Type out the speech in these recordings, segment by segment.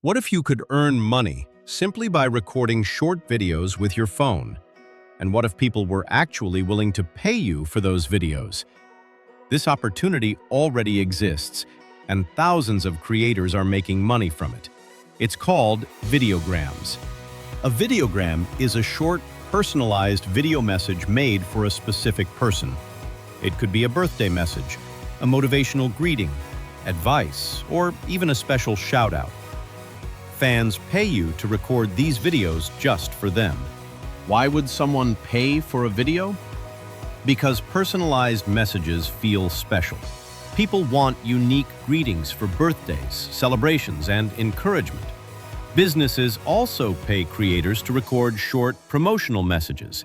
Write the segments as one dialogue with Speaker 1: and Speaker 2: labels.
Speaker 1: What if you could earn money simply by recording short videos with your phone? And what if people were actually willing to pay you for those videos? This opportunity already exists, and thousands of creators are making money from it. It's called Videograms. A videogram is a short, personalized video message made for a specific person. It could be a birthday message, a motivational greeting, advice, or even a special shout-out. Fans pay you to record these videos just for them. Why would someone pay for a video? Because personalized messages feel special. People want unique greetings for birthdays, celebrations, and encouragement. Businesses also pay creators to record short promotional messages.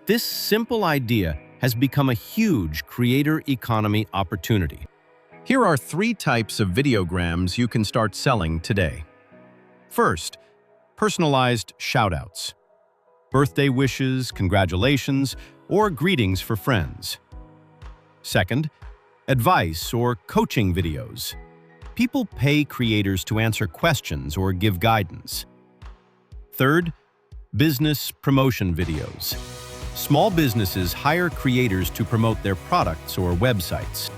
Speaker 1: This simple idea has become a huge creator economy opportunity. Here are 3 types of videograms you can start selling today. First, personalized shoutouts. Birthday wishes, congratulations, or greetings for friends. Second, advice or coaching videos. People pay creators to answer questions or give guidance. Third, business promotion videos. Small businesses hire creators to promote their products or websites.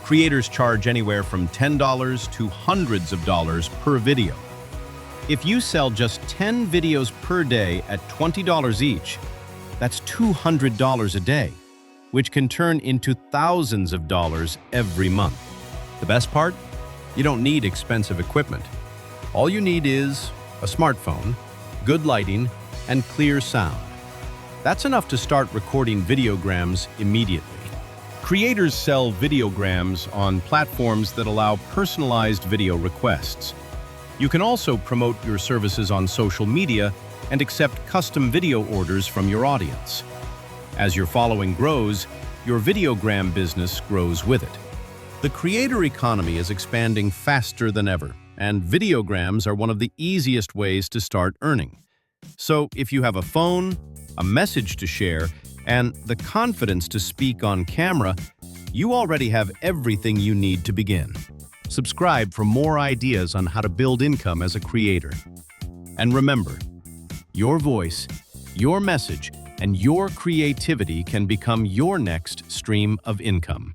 Speaker 1: Creators charge anywhere from $10 to hundreds of dollars per video. If you sell just 10 videos per day at $20 each, that's $200 a day, which can turn into thousands of dollars every month. The best part? You don't need expensive equipment. All you need is a smartphone, good lighting, and clear sound. That's enough to start recording videograms immediately. Creators sell videograms on platforms that allow personalized video requests. You can also promote your services on social media and accept custom video orders from your audience. As your following grows, your videogram business grows with it. The creator economy is expanding faster than ever, and videograms are one of the easiest ways to start earning. So if you have a phone, a message to share, and the confidence to speak on camera, you already have everything you need to begin. Subscribe for more ideas on how to build income as a creator. And remember, your voice, your message, and your creativity can become your next stream of income.